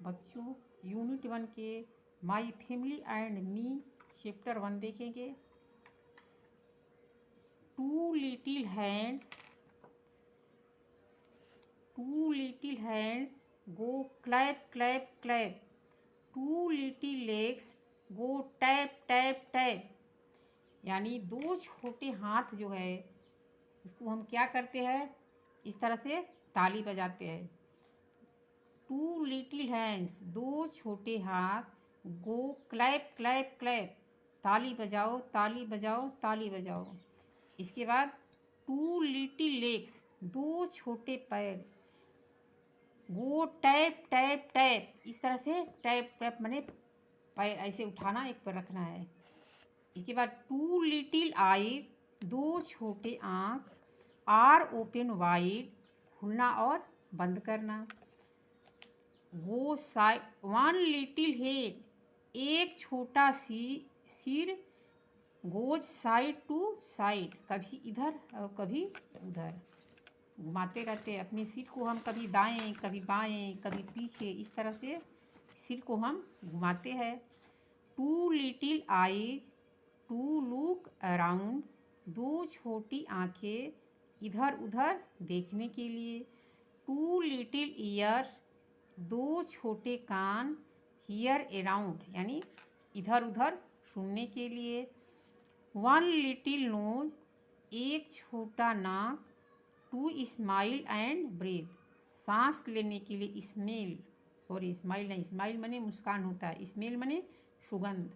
बच्चों यूनिट 1 के my family and me chapter 1 देखेंगे। Two little hands go clap clap clap, two little legs go tap tap tap. यानी दो छोटे हाथ जो है उसको हम क्या करते हैं, इस तरह से ताली बजाते हैं। टू लिटिल हैंड्स, दो छोटे हाथ, गो क्लैप क्लैप क्लैप, ताली बजाओ ताली बजाओ ताली बजाओ। इसके बाद टू लिटिल लेग्स, दो छोटे पैर, गो टैप टैप टैप, इस तरह से टैप टैप माने पैर ऐसे उठाना, एक पर रखना है। इसके बाद टू लिटिल आई, दो छोटे आँख, आर ओपन वाइड, खुलना और बंद करना। गो साइड, वन लिटिल हेड, एक छोटा सिर, गोज साइड टू साइड, कभी इधर और कभी उधर घुमाते रहते हैं अपने सिर को। हम कभी दाएं कभी बाएं कभी पीछे, इस तरह से सिर को हम घुमाते हैं। Two little eyes to look around, दो छोटी आँखें इधर उधर देखने के लिए। टू लिटिल ईयर्स, दो छोटे कान, हियर अराउंड यानी इधर उधर सुनने के लिए। वन लिटिल नोज, एक छोटा नाक, टू स्माइल एंड ब्रीथ, सांस लेने के लिए। स्मेल, सॉरी स्माइल नहीं, स्माइल मने मुस्कान होता है, स्मेल मने सुगंध,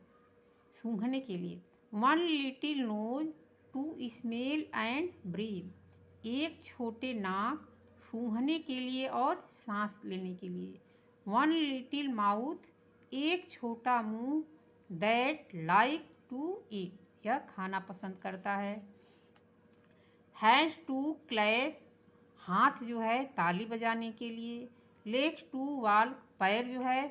सूंघने के लिए। One little nose to smell and breathe, एक छोटे नाक सूंघने के लिए और सांस लेने के लिए। वन लिटिल माउथ, एक छोटा मुंह, दैट लाइक टू ईट, यह खाना पसंद करता है। हैंड्स टू क्लैप, हाथ जो है ताली बजाने के लिए। लेग्स टू वॉक, पैर जो है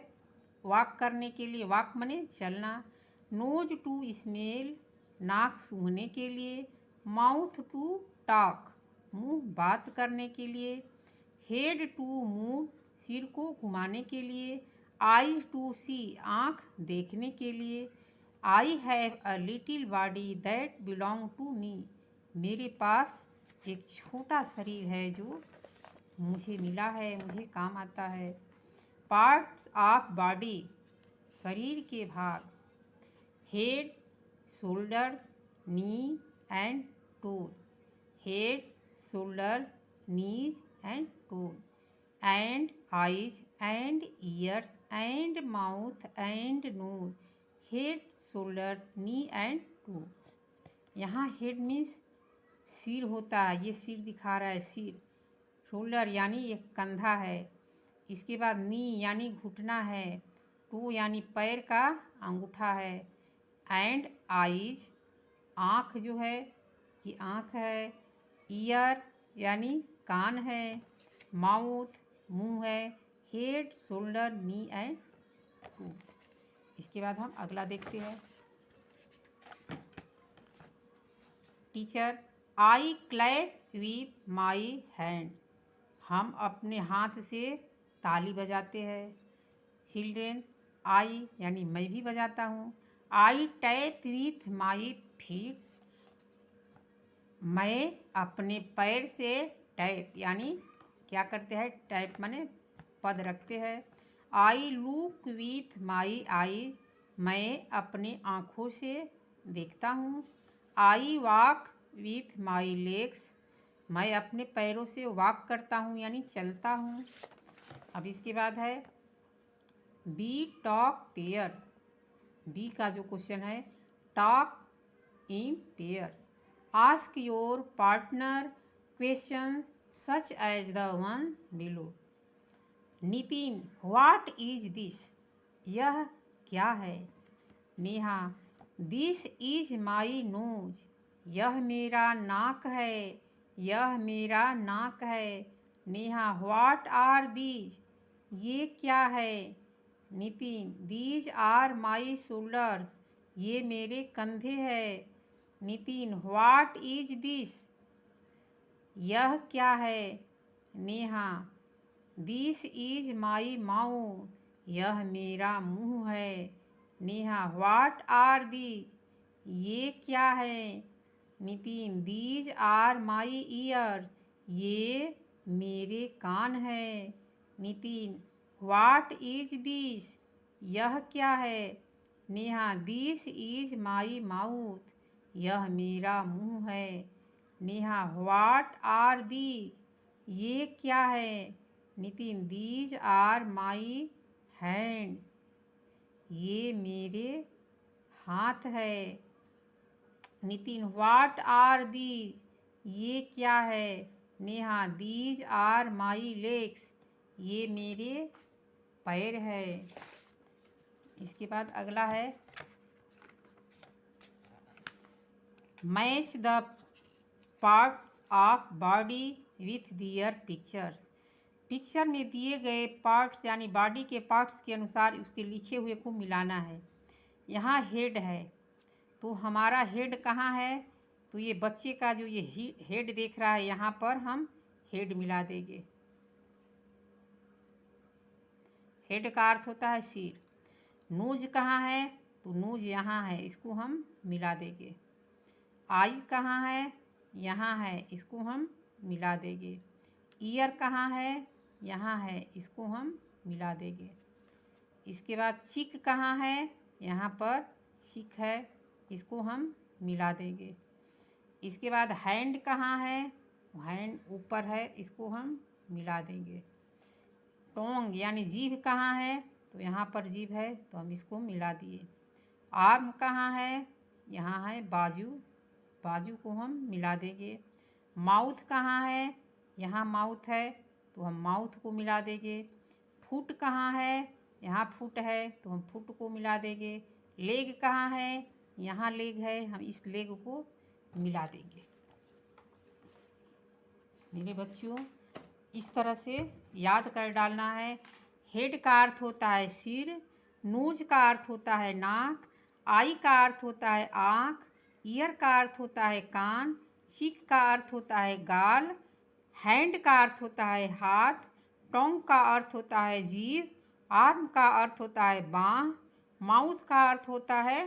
वॉक करने के लिए, वॉक मने चलना। नोज टू स्मेल, नाक सूंघने के लिए। माउथ टू टॉक, मुंह बात करने के लिए। हेड टू मूव, सिर को घुमाने के लिए। आईज टू सी, आँख देखने के लिए। I have a little body that belong to me, मेरे पास एक छोटा शरीर है जो मुझे मिला है, मुझे काम आता है। पार्ट्स ऑफ बॉडी, शरीर के भाग। Head, shoulders, knee and toes, head, shoulders, knees and toes. And eyes and ears and mouth and nose, head, shoulder, knee and toes. यहाँ हेड मीन्स सिर होता है, ये सिर दिखा रहा है सिर। शोल्डर यानी ये कंधा है। इसके बाद नी यानी घुटना है। टू यानी पैर का अंगूठा है। एंड आईज, आँख जो है ये आँख है। ईयर यानी कान है। माउथ मुंह है। Head, shoulder, knee and toe. इसके बाद हम अगला देखते हैं। Teacher, I clap with my hand, हम अपने हाथ से ताली बजाते हैं। चिल्ड्रेन, आई यानी मैं भी बजाता हूँ। आई टैप विथ माई फीट, मैं अपने पैर से टैप यानी क्या करते हैं, टैप माने पद रखते हैं। I look with my eyes, मैं अपने आँखों से देखता हूँ। I walk with my legs, मैं अपने पैरों से वॉक करता हूँ यानी चलता हूँ। अब इसके बाद है बी टॉक पेयर्स, बी का जो क्वेश्चन है, talk in pairs. Ask your partner question such as the one below. Nitin, what is this, यह क्या है। Neha, this is my nose, यह मेरा नाक है, यह मेरा नाक है। नेहा, व्हाट आर दीज, ये क्या है। Nitin, these are my shoulders, ये मेरे कंधे हैं। नितिन, व्हाट इज दिस, यह क्या है। Neha, this is my mouth, यह मेरा मुंह है। नेहा व्हाट आर दीज, ये क्या है? Nitin these are my ear, ये मेरे कान है। नितिन व्हाट इज दिस, यह क्या है? Neha this is my mouth, यह मेरा मुंह है। नेहा व्हाट आर दीज, ये क्या है? Nitin these are my hands, ये मेरे हाथ है। नितिन व्हाट आर दीज, ये क्या है? Neha these are my legs, ये मेरे पैर है। इसके बाद अगला है match the parts of body with their pictures. Picture में दिए गए पार्ट्स यानी बॉडी के पार्ट्स के अनुसार उसके लिखे हुए को मिलाना है। यहाँ हेड है, तो हमारा हेड कहाँ है? तो ये बच्चे का जो ये हेड देख रहा है, यहाँ पर हम हेड मिला देंगे। हेड का अर्थ होता है सिर। नोज कहाँ है? तो नोज यहाँ है, इसको हम मिला देंगे। आई कहाँ है? यहाँ है, इसको हम मिला देंगे। ईयर कहाँ है? यहाँ है, इसको हम मिला देंगे। इसके बाद चिक कहाँ है? यहाँ पर चिक है, इसको हम मिला देंगे। इसके बाद हैंड कहाँ है? हैंड ऊपर है, इसको हम मिला देंगे। टोंग यानी जीभ कहाँ है? तो यहाँ पर जीभ है, तो हम इसको मिला दिए। आर्म कहाँ है? यहाँ है बाजू, बाजू को हम मिला देंगे। माउथ कहाँ है? यहाँ माउथ है, तो हम माउथ को मिला देंगे। फुट कहाँ है? यहाँ फुट है, तो हम फुट को मिला देंगे। लेग कहाँ है? यहाँ लेग है, हम इस लेग को मिला देंगे। मेरे बच्चों, इस तरह से याद कर डालना है। हेड का अर्थ होता है सिर, नोज का अर्थ होता है नाक, आई का अर्थ होता है आँख, ईयर का अर्थ होता है कान, चिक का अर्थ होता है गाल, हैंड का अर्थ होता है हाथ, टोंग का अर्थ होता है जीभ, आर्म का अर्थ होता है बाँह, माउथ का अर्थ होता है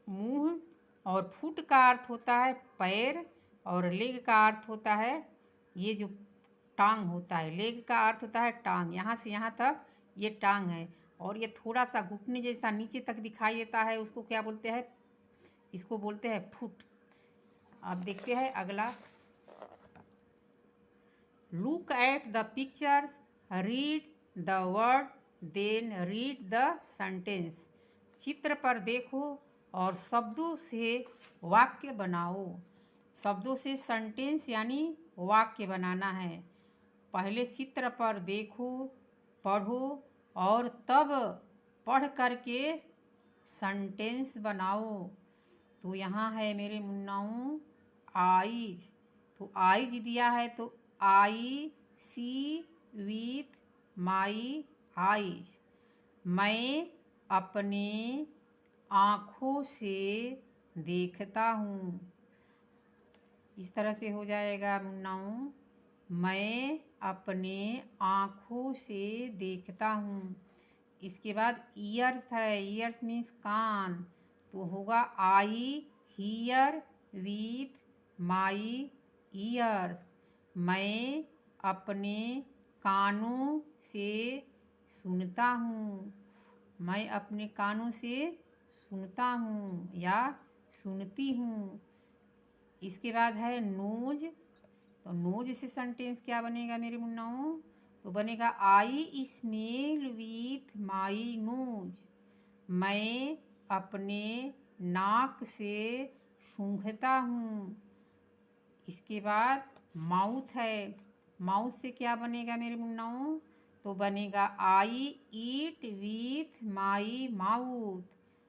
मुंह, और फुट का अर्थ होता है पैर, और लेग का अर्थ होता है ये जो टांग होता है। लेग का अर्थ होता है टांग, यहाँ से यहाँ तक ये टांग है। और ये थोड़ा सा घुटने जैसा नीचे तक दिखाई देता है, उसको क्या बोलते हैं? इसको बोलते हैं फुट। अब देखते हैं अगला। Look at the pictures, read the word, then read the sentence. चित्र पर देखो और शब्दों से वाक्य बनाओ। शब्दों से सेंटेंस यानी वाक्य बनाना है। पहले चित्र पर देखो, पढ़ो और तब पढ़ करके सेंटेंस बनाओ। तो यहाँ है मेरे मुन्नाओं आईज, तो आईज दिया है, तो आई सी विथ माई आईज, मैं अपने आँखों से देखता हूँ। इस तरह से हो जाएगा मुन्नाओं, मैं अपने आँखों से देखता हूँ। इसके बाद ईयर्स है, ईयर्स मीन्स कान, तो होगा I hear with my years, मैं अपने कानों से सुनता हूँ। मैं अपने कानों से सुनता हूँ या सुनती हूँ। इसके बाद है नोज, तो नोज से सेंटेंस क्या बनेगा मेरे मुन्नाओं? तो बनेगा I smell with my nose, मैं अपने नाक से सूंघता हूँ। इसके बाद माउथ है, माउथ से क्या बनेगा मेरे मुन्नाओं? तो बनेगा आई ईट विथ माई माउथ,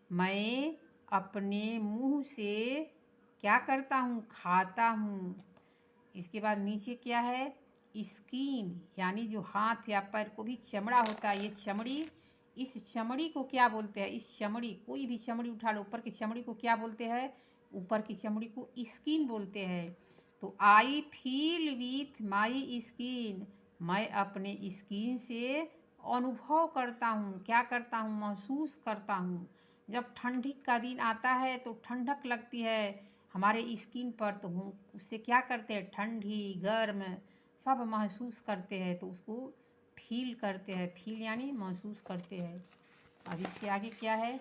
मैं अपने मुंह से क्या करता हूँ? खाता हूँ। इसके बाद नीचे क्या है? स्किन यानी जो हाथ या पैर को भी चमड़ा होता है, ये चमड़ी, इस चमड़ी को क्या बोलते हैं? इस चमड़ी, कोई भी चमड़ी उठा लो, ऊपर की चमड़ी को क्या बोलते हैं? ऊपर की चमड़ी को स्किन बोलते हैं। तो I feel with my skin, मैं अपने स्किन से अनुभव करता हूँ, क्या करता हूँ, महसूस करता हूँ। जब ठंडी का दिन आता है तो ठंडक लगती है हमारे स्किन पर, तो हम उससे क्या करते हैं, ठंडी गर्म सब महसूस करते हैं, तो उसको फील करते हैं। फील यानी महसूस करते हैं। अब इसके आगे क्या है,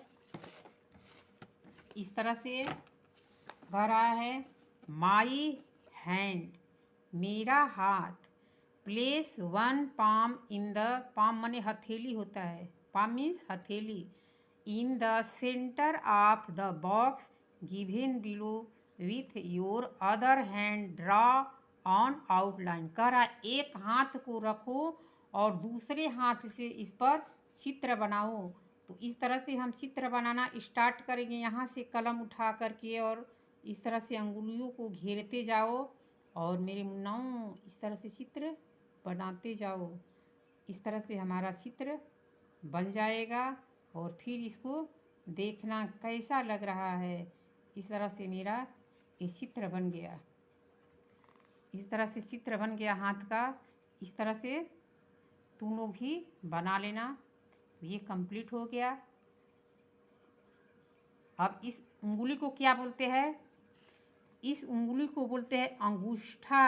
इस तरह से कह रहा है, माई हैंड, मेरा हाथ, place one palm in the, palm माने हथेली होता है, पाम मीन्स हथेली, in the centre of the box given below with your other hand draw on outline. कह रहा है एक हाथ को रखो और दूसरे हाथ से इस पर चित्र बनाओ। तो इस तरह से हम चित्र बनाना स्टार्ट करेंगे, यहाँ से कलम उठा करके, और इस तरह से अंगुलियों को घेरते जाओ और मेरे मुन्नाओं इस तरह से चित्र बनाते जाओ। इस तरह से हमारा चित्र बन जाएगा और फिर इसको देखना कैसा लग रहा है। इस तरह से मेरा ये चित्र बन गया। इस तरह से चित्र बन गया हाथ का। इस तरह से तुम लोग भी बना लेना। ये कंप्लीट हो गया। अब इस उंगली को क्या बोलते हैं, इस उंगली को बोलते हैं अंगूठा।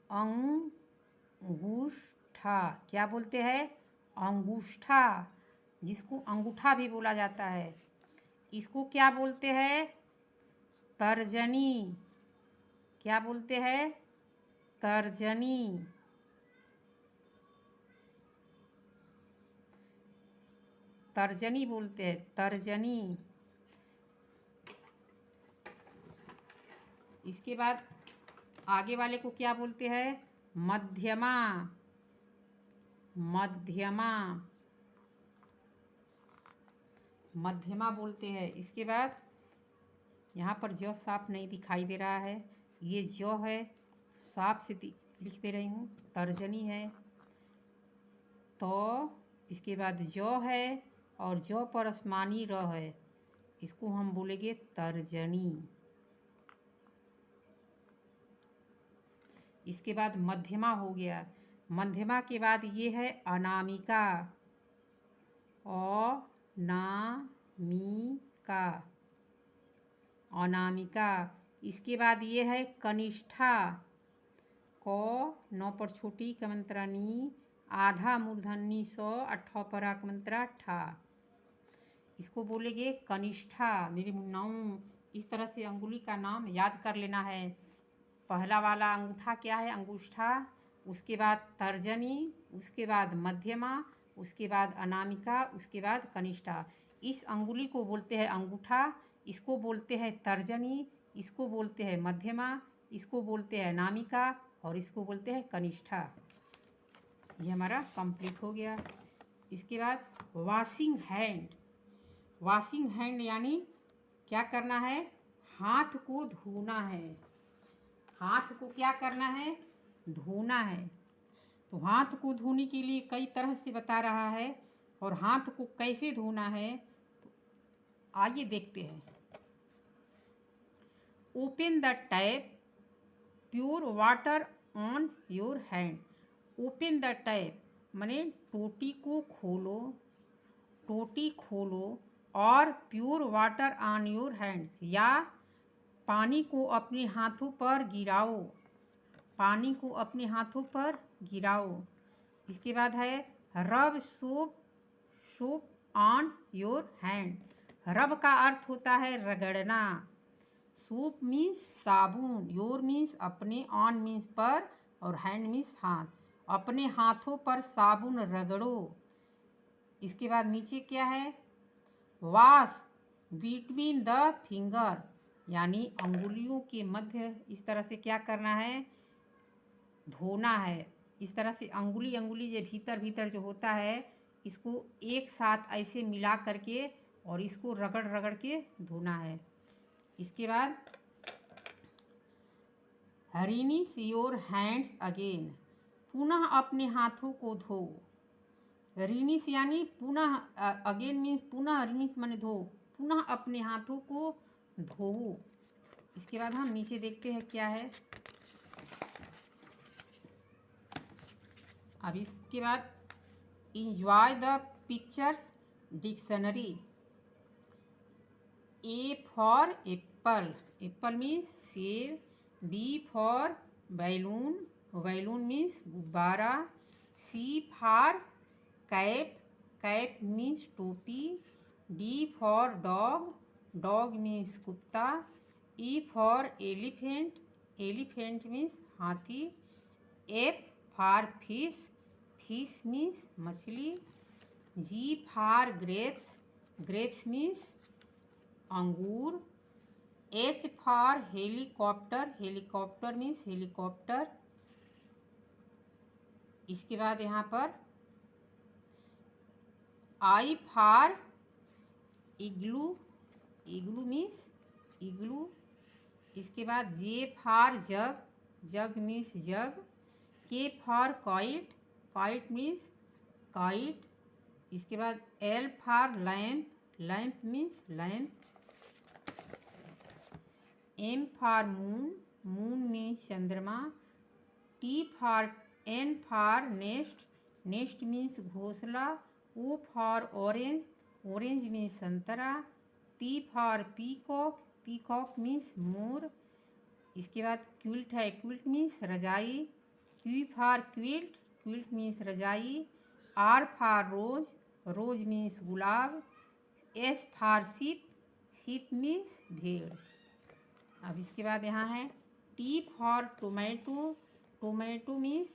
अंगूठा क्या बोलते हैं, अंगूठा, जिसको अंगूठा भी बोला जाता है। इसको क्या बोलते हैं, तर्जनी। क्या बोलते हैं, तर्जनी। तर्जनी बोलते हैं, तर्जनी। इसके बाद आगे वाले को क्या बोलते हैं, मध्यमा। मध्यमा, मध्यमा बोलते हैं। इसके बाद यहाँ पर जो साफ नहीं दिखाई दे रहा है, ये जो है साफ से लिख दे रही हूँ, तर्जनी है। तो इसके बाद जो है और जो पर आसमानी र है, इसको हम बोलेंगे तर्जनी। इसके बाद मध्यमा हो गया। मध्यमा के बाद ये है अनामिका। अनामिका, अनामिका। इसके बाद ये है कनिष्ठा। क नौ पर छोटी कमंत्रा नी, आधा मूर्धन्य स, अठा पर आकमंत्रा ठा। इसको बोलेंगे कनिष्ठा। मेरे मुन्नाओं इस तरह से अंगुली का नाम याद कर लेना है। पहला वाला अंगूठा क्या है, अंगूठा। उसके बाद तर्जनी, उसके बाद मध्यमा, उसके बाद अनामिका, उसके बाद कनिष्ठा। इस अंगुली को बोलते हैं अंगूठा, इसको बोलते हैं तर्जनी, इसको बोलते हैं मध्यमा, इसको बोलते हैं अनामिका और इसको बोलते हैं कनिष्ठा। ये हमारा कंप्लीट हो गया। इसके बाद वॉशिंग हैंड। वॉशिंग हैंड यानी क्या करना है, हाथ को धोना है। हाथ को क्या करना है, धोना है। तो हाथ को धोने के लिए कई तरह से बता रहा है और हाथ को कैसे धोना है, तो आइए देखते हैं। Open the tap, pure water on your hand. Open the tap माने टोटी को खोलो, टोटी खोलो और pure water on your hands, या पानी को अपने हाथों पर गिराओ, पानी को अपने हाथों पर गिराओ। इसके बाद है रब soap, soap on your hand. रब का अर्थ होता है रगड़ना। सोप मीन्स साबुन, योर मीन्स अपने, ऑन मीन्स पर और हैंड मीन्स हाथ। अपने हाथों पर साबुन रगड़ो। इसके बाद नीचे क्या है, वॉश बिटवीन द फिंगर, यानी अंगुलियों के मध्य इस तरह से क्या करना है, धोना है। इस तरह से अंगुली अंगुली जो भीतर भीतर जो होता है, इसको एक साथ ऐसे मिला करके और इसको रगड़ रगड़ के धोना है। इसके बाद रिनिश योर हैंड्स अगेन, पुनः अपने हाथों को धो। रिनिश यानी पुनः, अगेन मीन्स पुनः, रिनिश माने धो, पुनः अपने हाथों को धोवो। इसके बाद हम नीचे देखते हैं क्या है। अब इसके बाद enjoy the pictures dictionary. A for apple. Apple means सेब. B for balloon. Balloon means गुब्बारा. C for cap. Cap means टोपी. D for dog. Dog means कुत्ता. E for elephant. Elephant means हाथी. F for fish. Fish means मछली. G for grapes. Grapes means अंगूर. H for helicopter. Helicopter means helicopter. इसके बाद यहाँ पर I for igloo. Igloo means igloo. इसके बाद J for jug. Jug means jug. K for kite. Kite means kite. इसके बाद L for lamp. Lamp means lamp. M for moon. Moon means चंद्रमा. N for nest. Nest means घोंसला. O for orange. Orange means संतरा. P for peacock. Peacock means मोर. इसके बाद quilt है. Quilt means रजाई. Q for quilt. Quilt means रजाई. R for rose. Rose means gulab. S for sheep. Sheep means भेड़. अब इसके बाद यहाँ है T for tomato. Tomato means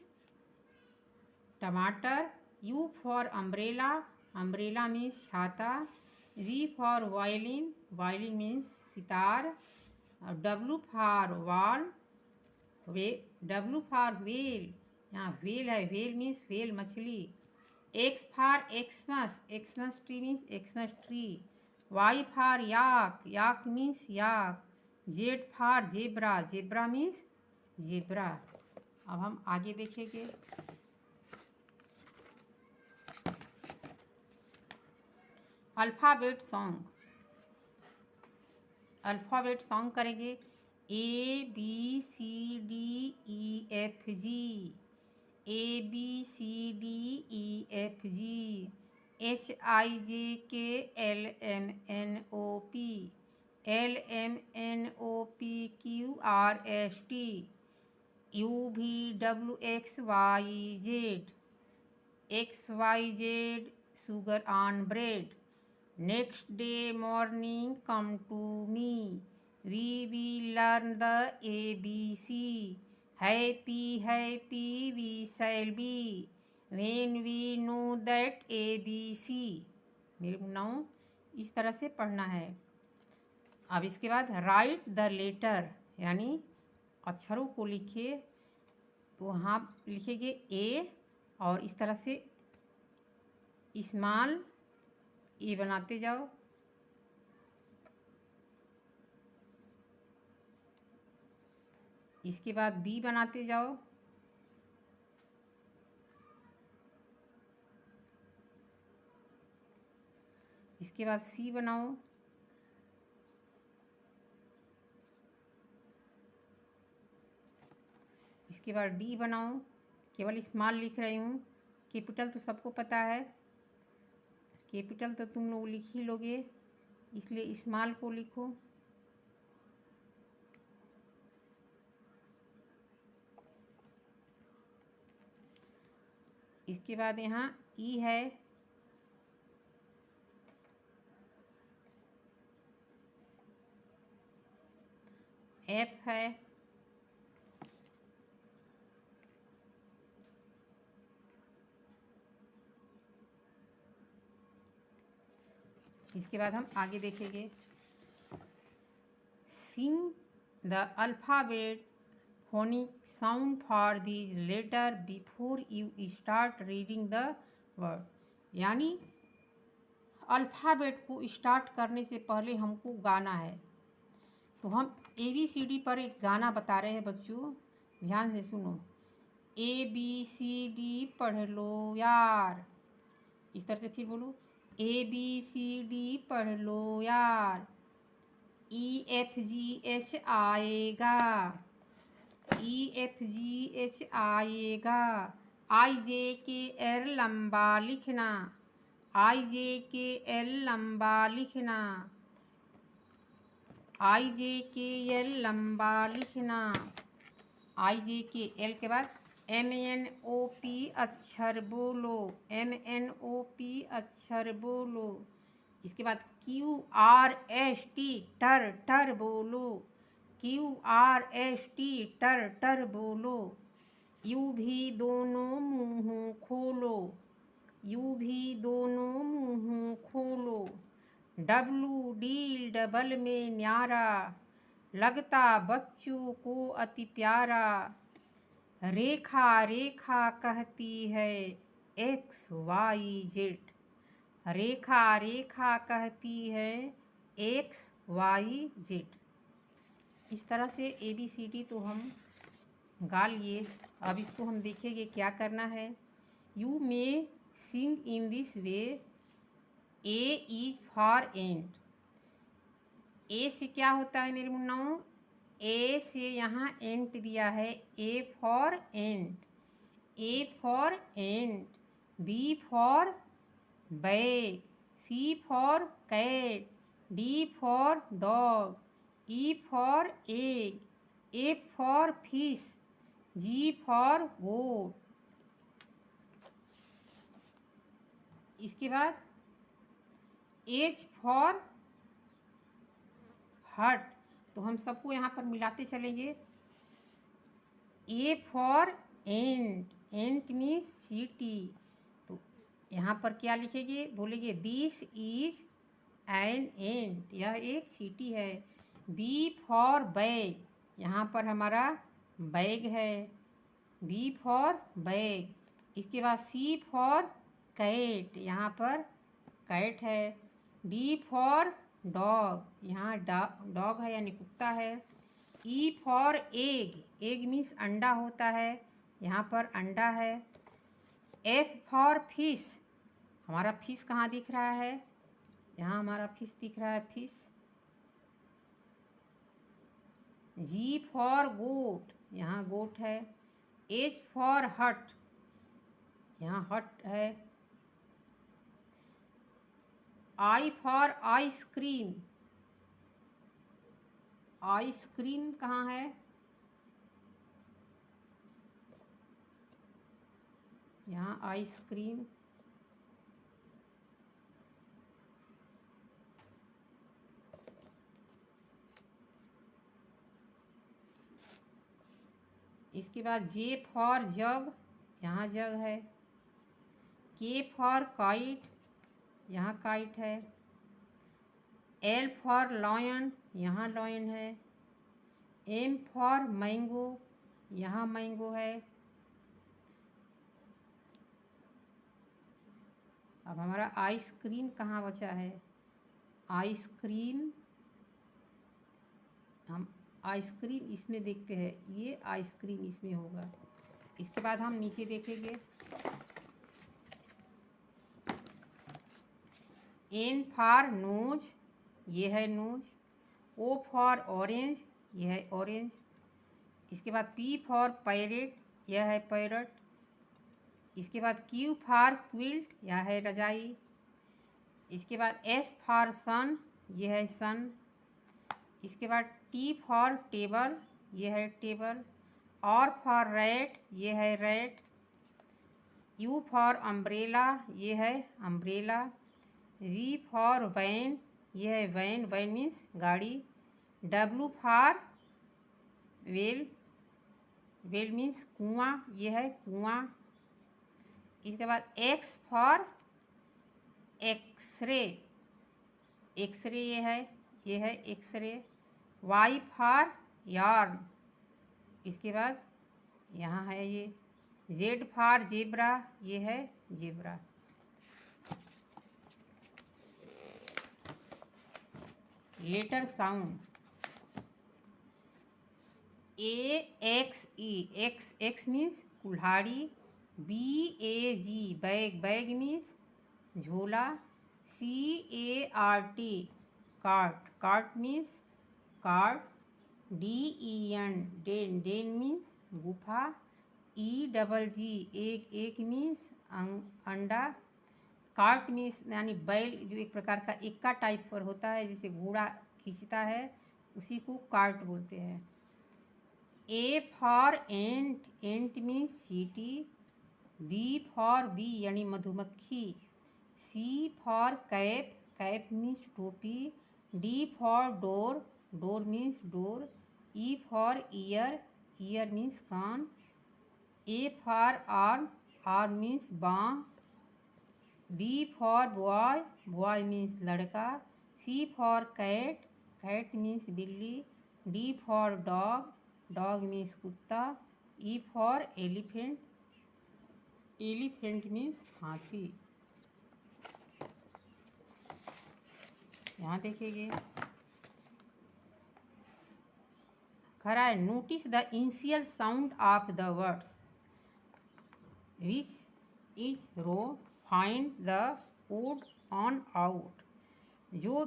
टमाटर. U for umbrella. Umbrella means छाता. V for violin. Violin means sitar. W for wall. W for whale. यहाँ whale है. whale means whale मछली. X for Xmas. Xmas tree means Xmas tree. Y for yak. Yak means yak. Z for zebra. Zebra means zebra. अब हम आगे देखेंगे. Alphabet song. Alphabet song करेंगे. ABCDEFG. ABCDEFG. HIJKLMNOP. LMNOPQRST. UVWXYZ. XYZ sugar on bread. Next day morning come to me. We will learn the ABC. Happy, happy we shall be when we know that ABC. मेरे नाम इस तरह से पढ़ना है. अब इसके बाद राइट द लेटर यानी अक्षरों को लिखिए. तो वहाँ लिखेंगे ए और इस तरह से स्मॉल ए बनाते जाओ. इसके बाद बी बनाते जाओ. इसके बाद सी बनाओ. इसके बाद डी बनाओ. केवल स्मॉल लिख रही हूँ. कैपिटल तो सबको पता है. कैपिटल तो तुम लोग लिख ही लोगे, इसलिए स्मॉल को लिखो. इसके बाद यहाँ ई है. एफ है. इसके बाद हम आगे देखेंगे. Sing the alphabet phonic sound for these letter before you start reading the word. यानी अल्फ़ाबेट को स्टार्ट करने से पहले हमको गाना है. तो हम ABCD पर एक गाना बता रहे हैं बच्चों, ध्यान से सुनो. ABCD पढ़ लो यार. इस तरह से फिर बोलो ABCD पढ़ लो यार. EFGH आएगा. EFGH आएगा. आई जे के एल लंबा लिखना, आई जे के एल लंबा लिखना, आई जे के एल लंबा लिखना। आई जे के एल के बाद MNOP अक्षर बोलो, MNOP अक्षर बोलो। इसके बाद QRST टर टर बोलो, QRST टर टर बोलो। यू भी दोनों मुँह खोलो, यू भी दोनों मुँह खोलो। WD डबल में न्यारा, लगता बच्चों को अति प्यारा। रेखा रेखा कहती है XYZ, रेखा रेखा कहती है XYZ। इस तरह से ABCD तो हम गा लिए। अब इसको हम देखेंगे क्या करना है। You may sing in this way. A is for ant. A से क्या होता है मेरे मुन्नाओं? ए से यहाँ एंट दिया है, A for ant, A for ant. B for bag, C for cat, D for dog, E for egg, F for fish, G for goat. इसके बाद H फॉर हट। तो हम सबको यहाँ पर मिलाते चलेंगे। A for ant, ant means सीटी। तो यहाँ पर क्या लिखेंगे? बोलेंगे दिस इज एन एंट, यह एक सीटी है। B फॉर बैग, यहाँ पर हमारा बैग है, B फॉर बैग। इसके बाद C फॉर कैट, यहाँ पर कैट है। D फॉर डॉग, यहाँ डॉग है यानी कुत्ता है। E for egg, egg means अंडा होता है, यहाँ पर अंडा है। F फॉर फिश, हमारा फिश कहाँ दिख रहा है? यहाँ हमारा फिश दिख रहा है, फिश। G फॉर गोट, यहाँ गोट है। H फॉर हट, यहाँ हट है। I फॉर आइसक्रीम, आइसक्रीम कहाँ है? यहाँ आइसक्रीम। इसके बाद J फॉर जग, यहाँ जग है। K फॉर काइट, यहाँ काइट है। L फॉर लॉयन, यहाँ लॉयन है। M फॉर मैंगो, यहाँ मैंगो है। अब हमारा आइसक्रीम कहाँ बचा है? आइसक्रीम, हम आइसक्रीम इसमें देखते हैं, ये आइसक्रीम इसमें होगा। इसके बाद हम नीचे देखेंगे। N फॉर नोज, ये है नोज। O फॉर ऑरेंज, ये है ऑरेंज। इसके बाद P फॉर पैरेट, यह है पैरट। इसके बाद Q फॉर क्विल्ट, यह है रजाई। इसके बाद S फॉर सन, ये है सन। इसके बाद T फॉर टेबल, ये है टेबल। R फॉर रैट, ये है रैट। U फॉर अम्ब्रेला, ये है अम्ब्रेला। V फॉर वैन, ये है वैन, वैन मीन्स गाड़ी। W for well, well means कुआं, ये है कुआं। इसके बाद X फॉर एक्सरे, एक्सरे ये है एक्सरे। Y फॉर यार्न, इसके बाद यहाँ है ये। Z फॉर जेब्रा, ये है zebra. Letter sound. AXE, axe, axe means कुल्हाड़ी। BAG बैग, बैग मीन्स झोला। CART cart, cart means cart. DEN den, den means गुफा। EGG, एग मीन्स अंडा। कार्ट मीन्स यानी बैल, जो एक प्रकार का एक्का टाइप पर होता है, जिसे घोड़ा खींचता है, उसी को कार्ट बोलते हैं। A for ant, ant means चींटी। B फॉर बी यानी मधुमक्खी। C for cap, cap means टोपी। D for door, door means door. E for ear, ear means कान। A for arm, arm means बाँह। B for boy, boy means लड़का। C for cat, cat means बिल्ली। D for dog, dog means कुत्ता। E for elephant, elephant means हाथी। यहाँ देखिए खरा है, notice the initial sound of the words which is row, find the odd one out. जो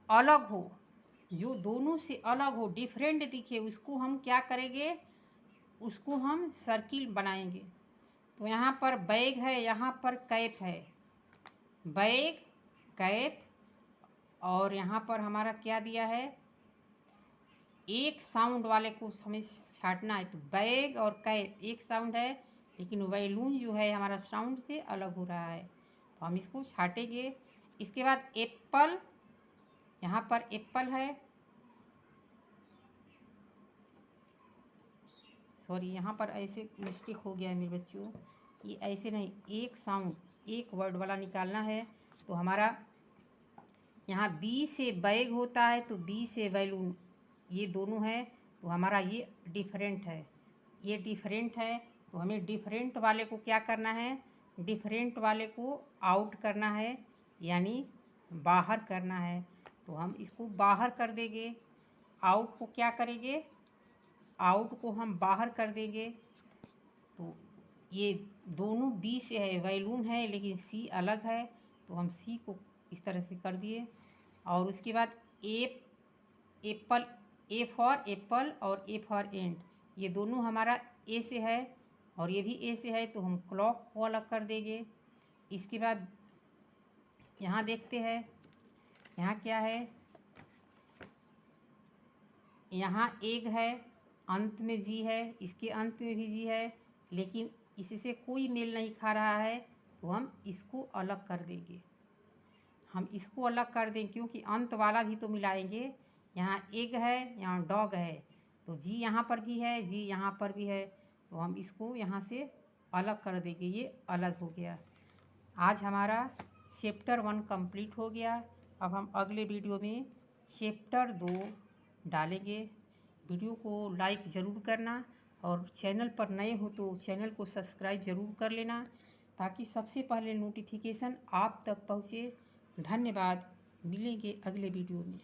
अलग हो, जो दोनों से अलग हो, डिफरेंट दिखे, उसको हम क्या करेंगे, उसको हम सर्किल बनाएंगे। तो यहाँ पर बैग है, यहाँ पर कैप है। बैग, कैप, और यहाँ पर हमारा क्या दिया है, एक साउंड वाले को हमें छाटना है। तो बैग और कैप एक साउंड है, लेकिन बैलून जो है हमारा साउंड से अलग हो रहा है, तो हम इसको छाटेंगे। इसके बाद एप्पल, यहाँ पर एप्पल है, सॉरी यहाँ पर ऐसे मिस्टेक हो गया है मेरे बच्चों, ये ऐसे नहीं, एक साउंड एक वर्ड वाला निकालना है। तो हमारा यहाँ बी से बैग होता है, तो बी से बैलून, ये दोनों है, तो हमारा ये डिफरेंट है, ये डिफरेंट है। तो हमें डिफरेंट वाले को क्या करना है, डिफरेंट वाले को आउट करना है, यानी बाहर करना है। तो हम इसको बाहर कर देंगे। आउट को क्या करेंगे, आउट को हम बाहर कर देंगे। तो ये दोनों बी से है, बैलून है, लेकिन सी अलग है, तो हम सी को इस तरह से कर दिए। और उसके बाद एप्पल, ए फॉर एप्पल और ए फॉर एंट, ये दोनों हमारा ए से है और ये भी ए से है, तो हम क्लॉक को अलग कर देंगे। इसके बाद यहाँ देखते हैं, यहाँ क्या है, यहाँ एग है, अंत में जी है, इसके अंत में भी जी है, लेकिन इससे कोई मेल नहीं खा रहा है, तो हम इसको अलग कर देंगे। हम इसको अलग कर दें, क्योंकि अंत वाला भी तो मिलाएंगे। यहाँ एग है, यहाँ डॉग है, तो जी यहाँ पर भी है, जी यहाँ पर भी है, तो हम इसको यहाँ से अलग कर देंगे, ये अलग हो गया। आज हमारा चैप्टर 1 कंप्लीट हो गया। अब हम अगले वीडियो में चैप्टर 2 डालेंगे। वीडियो को लाइक ज़रूर करना, और चैनल पर नए हो तो चैनल को सब्सक्राइब ज़रूर कर लेना, ताकि सबसे पहले नोटिफिकेशन आप तक पहुँचे। धन्यवाद, मिलेंगे अगले वीडियो में।